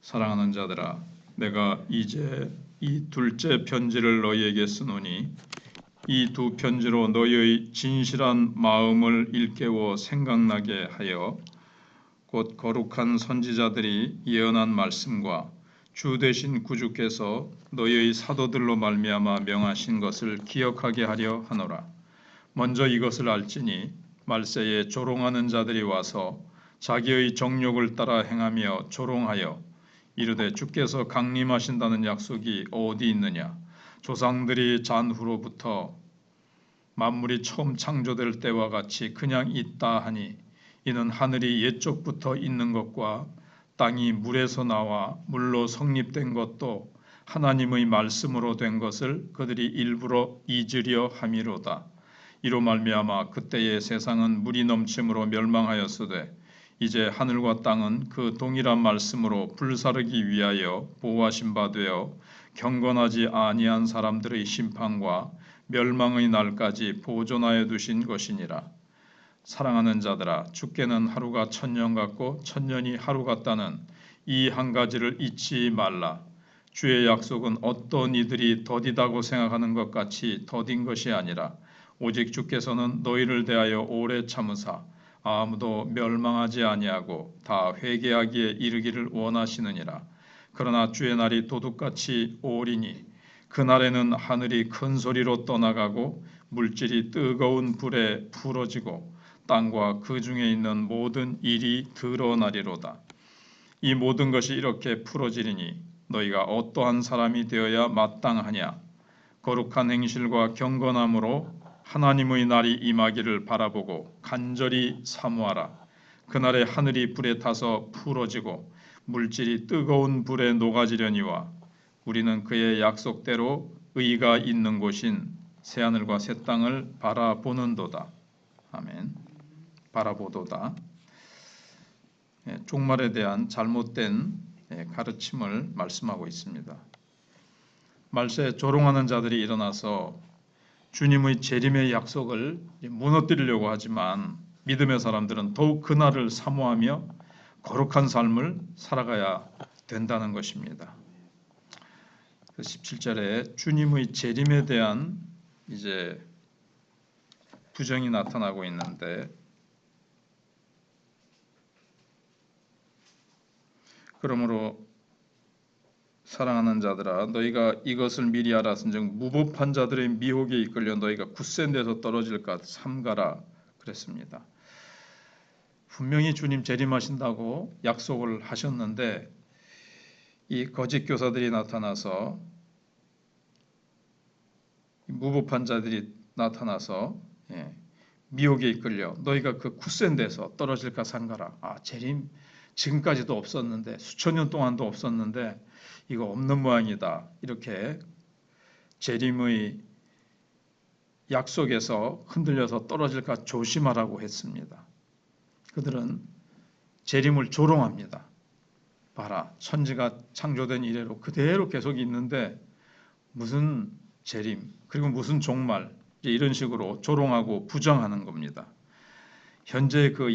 사랑하는 자들아, 내가 이제 이 둘째 편지를 너희에게 쓰노니 이 두 편지로 너희의 진실한 마음을 일깨워 생각나게 하여 곧 거룩한 선지자들이 예언한 말씀과 주 되신 구주께서 너희의 사도들로 말미암아 명하신 것을 기억하게 하려 하노라. 먼저 이것을 알지니 말세에 조롱하는 자들이 와서 자기의 정욕을 따라 행하며 조롱하여 이르되 주께서 강림하신다는 약속이 어디 있느냐? 조상들이 잔 후로부터 만물이 처음 창조될 때와 같이 그냥 있다 하니 이는 하늘이 옛적부터 있는 것과 땅이 물에서 나와 물로 성립된 것도 하나님의 말씀으로 된 것을 그들이 일부러 잊으려 함이로다. 이로 말미암아 그때의 세상은 물이 넘침으로 멸망하였으되 이제 하늘과 땅은 그 동일한 말씀으로 불사르기 위하여 보호하신 바 되어 경건하지 아니한 사람들의 심판과 멸망의 날까지 보존하여 두신 것이니라. 사랑하는 자들아, 주께는 하루가 천년 같고 천년이 하루 같다는 이 한 가지를 잊지 말라. 주의 약속은 어떤 이들이 더디다고 생각하는 것 같이 더딘 것이 아니라 오직 주께서는 너희를 대하여 오래 참으사 아무도 멸망하지 아니하고 다 회개하기에 이르기를 원하시느니라. 그러나 주의 날이 도둑같이 오리니 그날에는 하늘이 큰 소리로 떠나가고 물질이 뜨거운 불에 풀어지고 땅과 그 중에 있는 모든 일이 드러나리로다. 이 모든 것이 이렇게 풀어지리니 너희가 어떠한 사람이 되어야 마땅하냐? 거룩한 행실과 경건함으로 하나님의 날이 임하기를 바라보고 간절히 사모하라. 그날에 하늘이 불에 타서 풀어지고 물질이 뜨거운 불에 녹아지려니와 우리는 그의 약속대로 의가 있는 곳인 새하늘과 새 땅을 바라보는도다. 아멘. 바라보도다. 종말에 대한 잘못된 가르침을 말씀하고 있습니다. 말세에 조롱하는 자들이 일어나서 주님의 재림의 약속을 무너뜨리려고 하지만 믿음의 사람들은 더욱 그날을 사모하며 거룩한 삶을 살아가야 된다는 것입니다. 17절에 주님의 재림에 대한 이제 부정이 나타나고 있는데, 그러므로 사랑하는 자들아, 너희가 이것을 미리 알았은즉 무법한 자들의 미혹에 이끌려 너희가 굳센 데서 떨어질까 삼가라 그랬습니다. 분명히 주님 재림하신다고 약속을 하셨는데 이 거짓 교사들이 나타나서, 무법한 자들이 나타나서 미혹에 이끌려 너희가 그 굳센 데서 떨어질까 삼가라. 재림 지금까지도 없었는데, 수천 년 동안도 없었는데 이거 없는 모양이다. 이렇게 재림의 약속에서 흔들려서 떨어질까 조심하라고 했습니다. 그들은 재림을 조롱합니다. 봐라, 천지가 창조된 이래로 그대로 계속 있는데 무슨 재림, 그리고 무슨 종말, 이런 식으로 조롱하고 부정하는 겁니다. 현재 그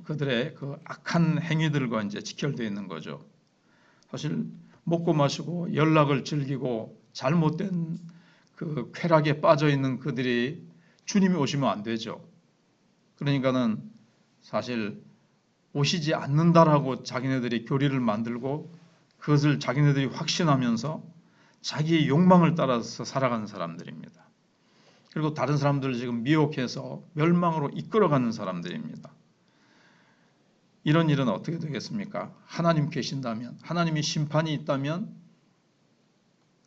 그들의 그 악한 행위들과 이제 직결되어 있는 거죠. 사실 먹고 마시고 연락을 즐기고 잘못된 그 쾌락에 빠져 있는 그들이 주님이 오시면 안 되죠. 그러니까는 사실 오시지 않는다라고 자기네들이 교리를 만들고 그것을 자기네들이 확신하면서 자기의 욕망을 따라서 살아가는 사람들입니다. 그리고 다른 사람들을 지금 미혹해서 멸망으로 이끌어가는 사람들입니다. 이런 일은 어떻게 되겠습니까? 하나님 계신다면, 하나님이 심판이 있다면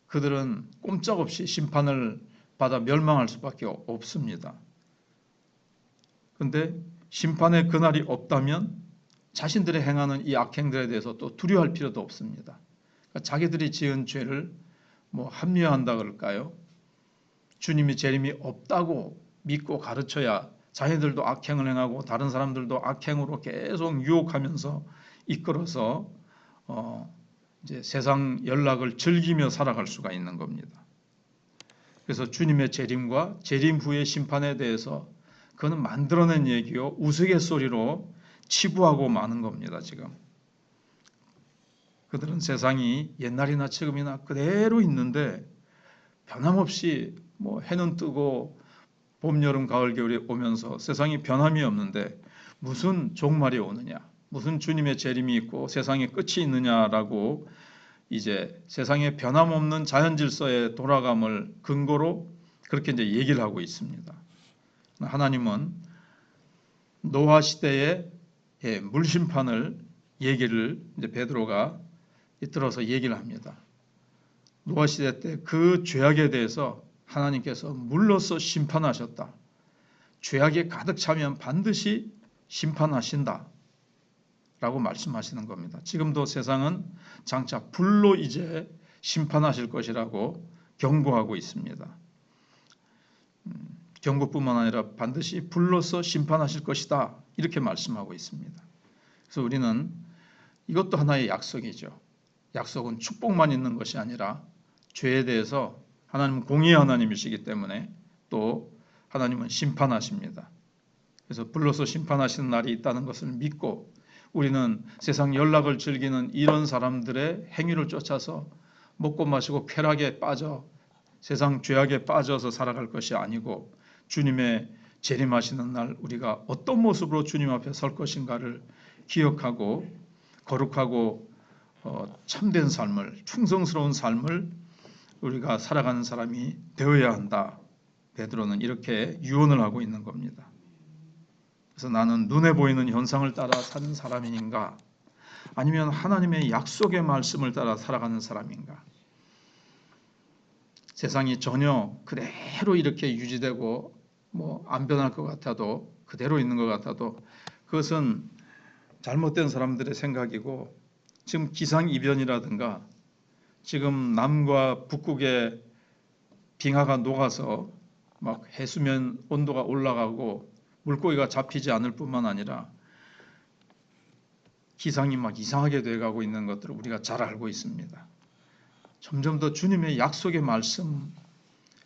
그들은 꼼짝없이 심판을 받아 멸망할 수밖에 없습니다. 그런데 심판의 그날이 없다면 자신들이 행하는 이 악행들에 대해서 또 두려워할 필요도 없습니다. 그러니까 자기들이 지은 죄를 합리화한다 그럴까요? 주님이 재림이 없다고 믿고 가르쳐야 자기들도 악행을 행하고 다른 사람들도 악행으로 계속 유혹하면서 이끌어서 이제 세상 연락을 즐기며 살아갈 수가 있는 겁니다. 그래서 주님의 재림과 재림 후의 심판에 대해서 그거는 만들어낸 얘기요, 우스갯소리로 치부하고 마는 겁니다. 지금 그들은 세상이 옛날이나 지금이나 그대로 있는데 변함없이 뭐 해는 뜨고 봄, 여름, 가을, 겨울이 오면서 세상이 변함이 없는데 무슨 종말이 오느냐, 무슨 주님의 재림이 있고 세상에 끝이 있느냐라고 이제 세상에 변함없는 자연 질서의 돌아감을 근거로 그렇게 이제 얘기를 하고 있습니다. 하나님은 노아 시대의 물심판을 얘기를 이제 베드로가 들어서 얘기를 합니다. 노아 시대 때 그 죄악에 대해서 하나님께서 물로서 심판하셨다. 죄악이 가득 차면 반드시 심판하신다. 라고 말씀하시는 겁니다. 지금도 세상은 장차 불로 이제 심판하실 것이라고 경고하고 있습니다. 경고뿐만 아니라 반드시 불로서 심판하실 것이다. 이렇게 말씀하고 있습니다. 그래서 우리는 이것도 하나의 약속이죠. 약속은 축복만 있는 것이 아니라 죄에 대해서 하나님은 공의의 하나님이시기 때문에 또 하나님은 심판하십니다. 그래서 불로서 심판하시는 날이 있다는 것을 믿고 우리는 세상 연락을 즐기는 이런 사람들의 행위를 쫓아서 먹고 마시고 쾌락에 빠져 세상 죄악에 빠져서 살아갈 것이 아니고 주님의 재림하시는 날 우리가 어떤 모습으로 주님 앞에 설 것인가를 기억하고 거룩하고 참된 삶을, 충성스러운 삶을 우리가 살아가는 사람이 되어야 한다. 베드로는 이렇게 유언을 하고 있는 겁니다. 그래서 나는 눈에 보이는 현상을 따라 사는 사람인가? 아니면 하나님의 약속의 말씀을 따라 살아가는 사람인가? 세상이 전혀 그대로 이렇게 유지되고 뭐 안 변할 것 같아도 그대로 있는 것 같아도 그것은 잘못된 사람들의 생각이고 지금 기상이변이라든가 지금 남과 북극의 빙하가 녹아서 막 해수면 온도가 올라가고 물고기가 잡히지 않을 뿐만 아니라 기상이 막 이상하게 돼가고 있는 것들을 우리가 잘 알고 있습니다. 점점 더 주님의 약속의 말씀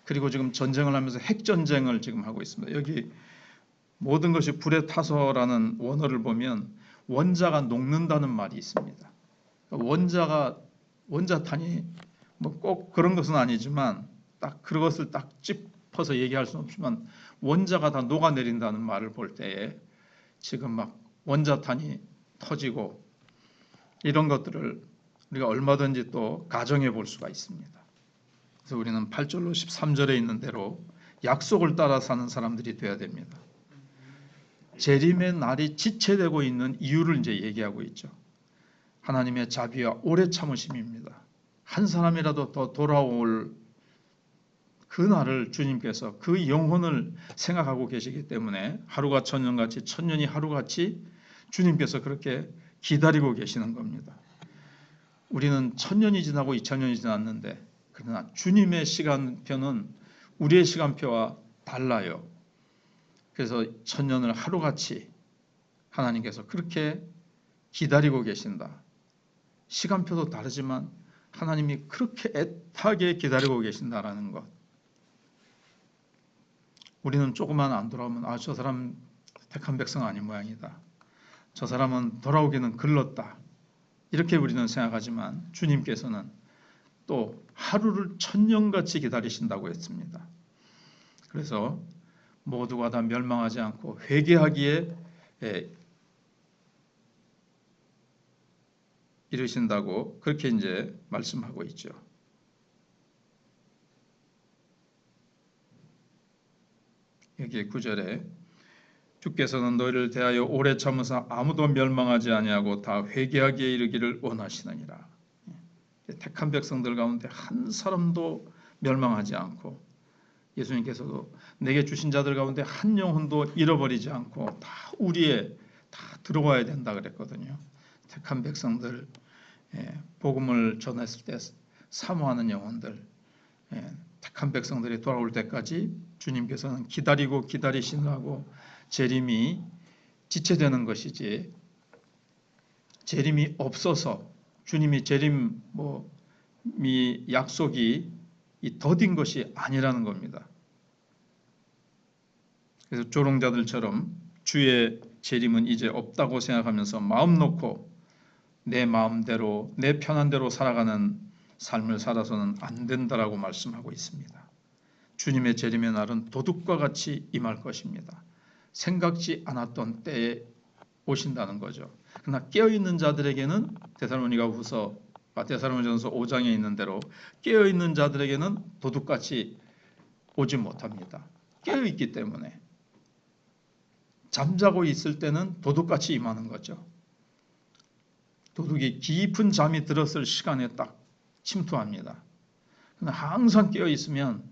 그리고 지금 전쟁을 하면서 핵전쟁을 지금 하고 있습니다. 여기 모든 것이 불에 타서라는 원어를 보면 원자가 녹는다는 말이 있습니다. 원자탄이 뭐 꼭 그런 것은 아니지만 딱 그것을 딱 짚어서 얘기할 수는 없지만 원자가 다 녹아내린다는 말을 볼 때에 지금 막 원자탄이 터지고 이런 것들을 우리가 얼마든지 또 가정해 볼 수가 있습니다. 그래서 우리는 8절로 13절에 있는 대로 약속을 따라 사는 사람들이 되어야 됩니다. 재림의 날이 지체되고 있는 이유를 이제 얘기하고 있죠. 하나님의 자비와 오래 참으심입니다. 한 사람이라도 더 돌아올 그 날을 주님께서 그 영혼을 생각하고 계시기 때문에 하루가 천년같이 천년이 하루같이 주님께서 그렇게 기다리고 계시는 겁니다. 우리는 천년이 지나고 2000년이 지났는데 그러나 주님의 시간표는 우리의 시간표와 달라요. 그래서 천년을 하루같이 하나님께서 그렇게 기다리고 계신다. 시간표도 다르지만 하나님이 그렇게 애타게 기다리고 계신다라는 것. 우리는 조금만 안 돌아오면 저 사람 택한 백성 아닌 모양이다. 저 사람은 돌아오기는 글렀다. 이렇게 우리는 생각하지만 주님께서는 또 하루를 천년같이 기다리신다고 했습니다. 그래서 모두가 다 멸망하지 않고 회개하기에 이르신다고 그렇게 이제 말씀하고 있죠. 여기 9절에 주께서는 너희를 대하여 오래 참으사 아무도 멸망하지 아니하고 다 회개하기에 이르기를 원하시느니라. 택한 백성들 가운데 한 사람도 멸망하지 않고 예수님께서도 내게 주신 자들 가운데 한 영혼도 잃어버리지 않고 다 우리에 다 들어와야 된다 그랬거든요. 택한 백성들 복음을 전했을 때 사모하는 영혼들 택한 백성들이 돌아올 때까지 주님께서는 기다리고 기다리시느라고 재림이 지체되는 것이지 재림이 없어서 주님이 재림이 약속이 더딘 것이 아니라는 겁니다. 그래서 조롱자들처럼 주의 재림은 이제 없다고 생각하면서 마음 놓고 내 마음대로 내 편한 대로 살아가는 삶을 살아서는 안 된다라고 말씀하고 있습니다. 주님의 재림의 날은 도둑과 같이 임할 것입니다. 생각지 않았던 때에 오신다는 거죠. 그러나 깨어있는 자들에게는 데살로니가전서 5장에 있는 대로 깨어있는 자들에게는 도둑같이 오지 못합니다. 깨어있기 때문에. 잠자고 있을 때는 도둑같이 임하는 거죠. 도둑이 깊은 잠이 들었을 시간에 딱 침투합니다. 그러나 항상 깨어있으면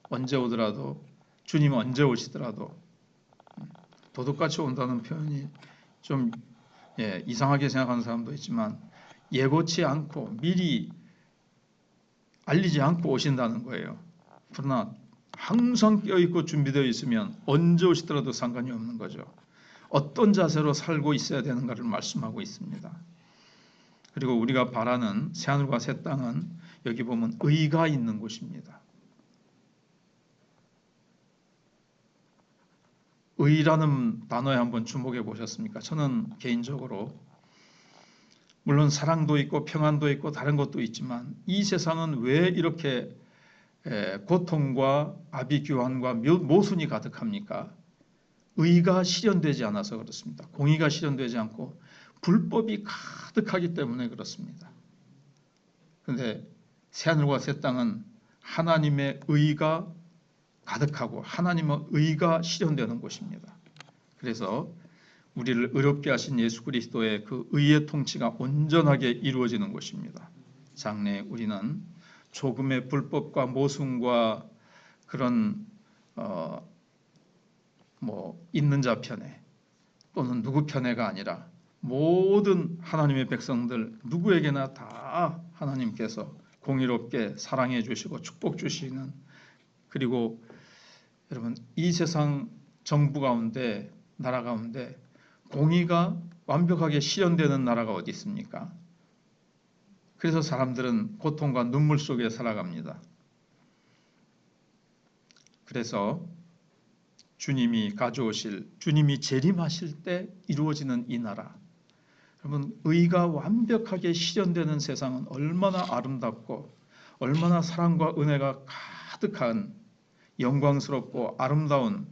언제 오더라도, 주님 언제 오시더라도 도둑같이 온다는 표현이 좀 이상하게 생각하는 사람도 있지만 예고치 않고 미리 알리지 않고 오신다는 거예요. 그러나 항상 깨어있고 준비되어 있으면 언제 오시더라도 상관이 없는 거죠. 어떤 자세로 살고 있어야 되는가를 말씀하고 있습니다. 그리고 우리가 바라는 새하늘과 새 땅은 여기 보면 의가 있는 곳입니다. 의라는 단어에 한번 주목해 보셨습니까? 저는 개인적으로 물론 사랑도 있고 평안도 있고 다른 것도 있지만 이 세상은 왜 이렇게 고통과 아비규환과 모순이 가득합니까? 의가 실현되지 않아서 그렇습니다. 공의가 실현되지 않고 불법이 가득하기 때문에 그렇습니다. 그런데 새하늘과 새 땅은 하나님의 의가 가득하고 하나님의 의가 실현되는 곳입니다. 그래서 우리를 의롭게 하신 예수 그리스도의 그 의의 통치가 온전하게 이루어지는 곳입니다. 장래 우리는 조금의 불법과 모순과 그런 있는 자 편에 또는 누구 편에가 아니라 모든 하나님의 백성들 누구에게나 다 하나님께서 공의롭게 사랑해 주시고 축복 주시는, 그리고 여러분 이 세상 정부 가운데 나라 가운데 공의가 완벽하게 실현되는 나라가 어디 있습니까? 그래서 사람들은 고통과 눈물 속에 살아갑니다. 그래서 주님이 가져오실, 주님이 재림하실 때 이루어지는 이 나라, 여러분 의가 완벽하게 실현되는 세상은 얼마나 아름답고 얼마나 사랑과 은혜가 가득한 영광스럽고 아름다운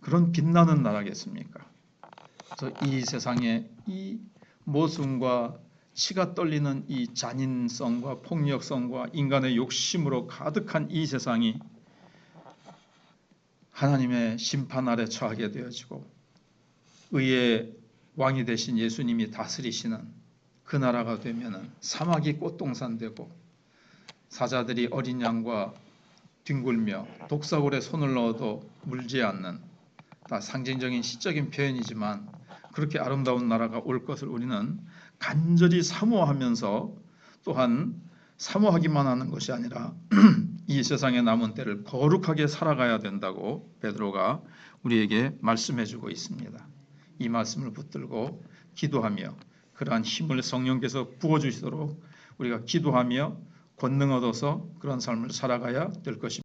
그런 빛나는 나라겠습니까? 그래서 이 세상에 이 모순과 치가 떨리는 이 잔인성과 폭력성과 인간의 욕심으로 가득한 이 세상이 하나님의 심판 아래 처하게 되어지고 의의 왕이 되신 예수님이 다스리시는 그 나라가 되면은 사막이 꽃동산 되고 사자들이 어린 양과 뒹굴며 독사골에 손을 넣어도 물지 않는, 다 상징적인 시적인 표현이지만 그렇게 아름다운 나라가 올 것을 우리는 간절히 사모하면서, 또한 사모하기만 하는 것이 아니라 이 세상에 남은 때를 거룩하게 살아가야 된다고 베드로가 우리에게 말씀해주고 있습니다. 이 말씀을 붙들고 기도하며 그러한 힘을 성령께서 부어주시도록 우리가 기도하며 권능 얻어서 그런 삶을 살아가야 될 것입니다.